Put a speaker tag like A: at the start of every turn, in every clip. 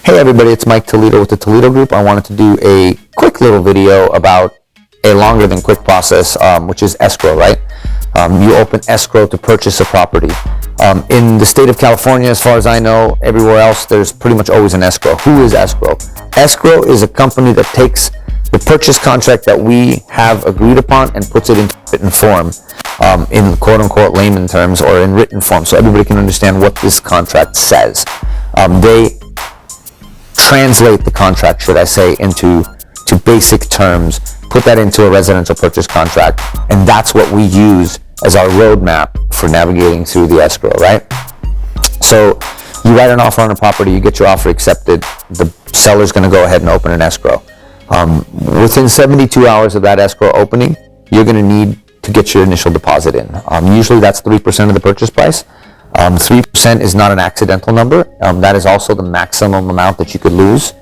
A: Hey everybody, it's Mike Toledo with the Toledo Group. I wanted to do a quick little video about a longer than quick process, which is escrow, right? You open escrow to purchase a property. In the state of California, as far as I know, everywhere else, there's pretty much always an escrow. Who is escrow? Escrow is a company that takes the purchase contract that we have agreed upon and puts it into written form, in quote-unquote layman terms, or in written form, so everybody can understand what this contract says. They translate the contract, should I say, into basic terms, put that into a residential purchase contract, and that's what we use as our roadmap for navigating through the escrow, right? So you write an offer on a property, you get your offer accepted, the seller's going to go ahead and open an escrow. Within 72 hours of that escrow opening, you're going to need to get your initial deposit in. Usually that's 3% of the purchase price. 3% is not an accidental number. That is also the maximum amount that you could lose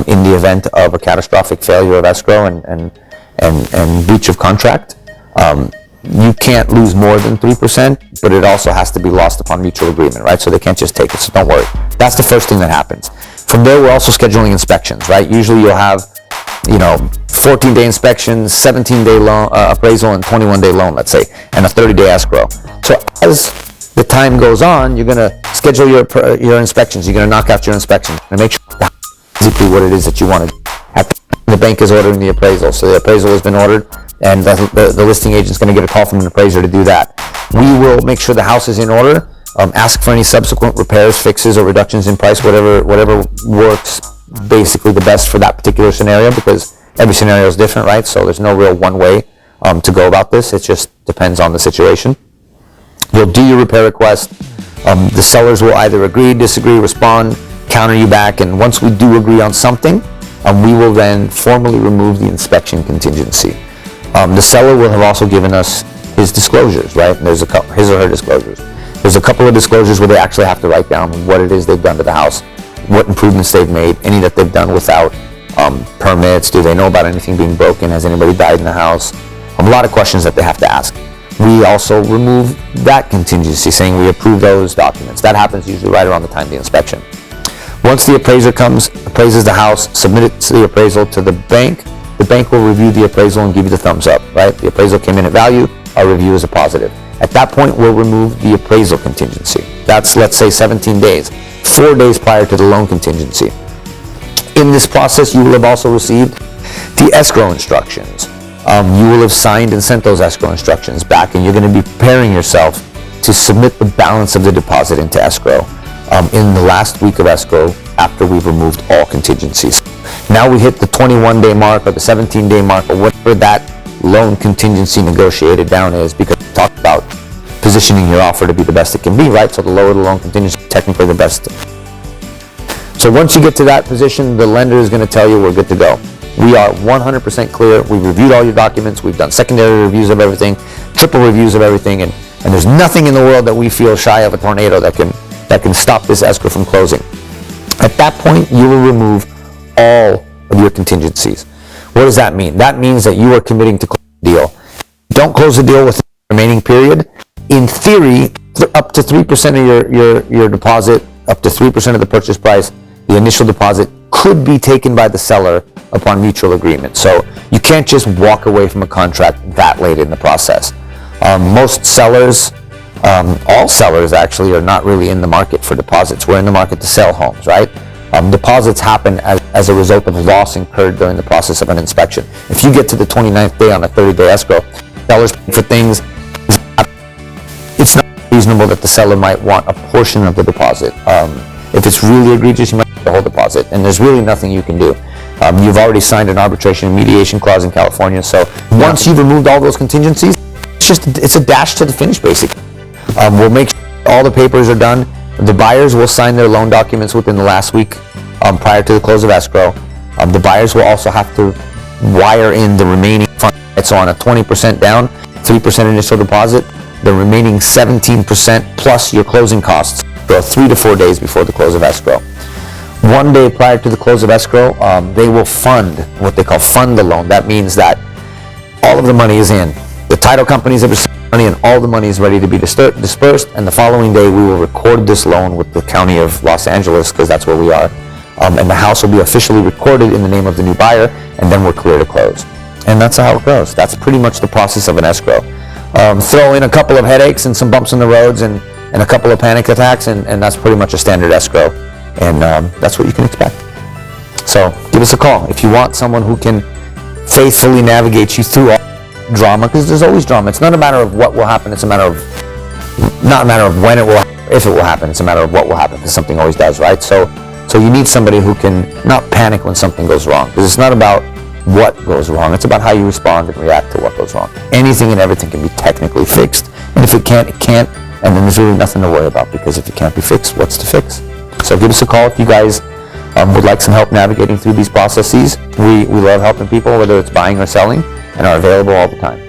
A: in the event of a catastrophic failure of escrow and breach of contract. You can't lose more than 3%, but it also has to be lost upon mutual agreement, right? So they can't just take it, so don't worry. That's the first thing that happens. From there, we're also scheduling inspections, right? Usually you'll have 14-day inspections, 17-day loan appraisal, and 21-day loan, let's say, and a 30-day escrow. So as the time goes on, you're going to schedule your inspections. You're going to knock out your inspections and make sure that's basically what it is that you want to do. The bank is ordering the appraisal, so the appraisal has been ordered, and the listing agent's going to get a call from an appraiser to do that. We will make sure the house is in order, ask for any subsequent repairs, fixes, or reductions in price, whatever works basically the best for that particular scenario, because every scenario is different, right? So there's no real one way to go about this. It just depends on the situation. You'll do your repair request. The sellers will either agree, disagree, respond, counter you back, and once we do agree on something, we will then formally remove the inspection contingency. The seller will have also given us his disclosures, right? And there's his or her disclosures. There's a couple of disclosures where they actually have to write down what it is they've done to the house, what improvements they've made, any that they've done without permits. Do they know about anything being broken? Has anybody died in the house? A lot of questions that they have to ask. We also remove that contingency, saying we approve those documents. That happens usually right around the time of the inspection. Once the appraiser comes, appraises the house, submits the appraisal to the bank will review the appraisal and give you the thumbs up, right? The appraisal came in at value, our review is a positive. At that point, we'll remove the appraisal contingency. That's, let's say, 17 days, 4 days prior to the loan contingency. In this process, you will have also received the escrow instructions. You will have signed and sent those escrow instructions back, and you're going to be preparing yourself to submit the balance of the deposit into escrow in the last week of escrow after we've removed all contingencies. Now we hit the 21-day mark or the 17-day mark or whatever that loan contingency negotiated down is, because we talked about positioning your offer to be the best it can be, right? So the lower the loan contingency, technically the best. So once you get to that position, the lender is going to tell you we're good to go. We are 100% clear. We've reviewed all your documents. We've done secondary reviews of everything, triple reviews of everything, and there's nothing in the world that we feel shy of a tornado that can stop this escrow from closing. At that point, you will remove all of your contingencies. What does that mean? That means that you are committing to close the deal. Don't close the deal within the remaining period. In theory, up to 3% of your deposit, up to 3% of the purchase price, the initial deposit could be taken by the seller upon mutual agreement. So you can't just walk away from a contract that late in the process. Most sellers, all sellers actually, are not really in the market for deposits. We're in the market to sell homes, right? Deposits happen as a result of loss incurred during the process of an inspection. If you get to the 29th day on a 30-day escrow, sellers pay for things. It's not reasonable that the seller might want a portion of the deposit. If it's really egregious, you might get the whole deposit, and there's really nothing you can do. You've already signed an arbitration and mediation clause in California, so once you've removed all those contingencies, it's a dash to the finish, basically. We'll make sure all the papers are done. The buyers will sign their loan documents within the last week prior to the close of escrow. The buyers will also have to wire in the remaining funds. So on a 20% down, 3% initial deposit, the remaining 17% plus your closing costs go 3 to 4 days before the close of escrow. 1 day prior to the close of escrow, they will fund what they call fund the loan. That means that all of the money is in. The title companies have received money and all the money is ready to be dispersed, and the following day we will record this loan with the County of Los Angeles, because that's where we are. and the house will be officially recorded in the name of the new buyer, and then we're clear to close. And that's how it goes. That's pretty much the process of an escrow. Throw in a couple of headaches and some bumps in the roads and a couple of panic attacks, and that's pretty much a standard escrow. And that's what you can expect. So give us a call if you want someone who can faithfully navigate you through all drama, because there's always drama. It's not a matter of what will happen. It's not a matter of when it will, if it will happen. It's a matter of what will happen, because something always does, right? So you need somebody who can not panic when something goes wrong, because it's not about what goes wrong. It's about how you respond and react to what goes wrong. Anything and everything can be technically fixed, and if it can't, it can't, and then there's really nothing to worry about, because if it can't be fixed, what's to fix? So give us a call if you guys would like some help navigating through these processes. We love helping people, whether it's buying or selling, and are available all the time.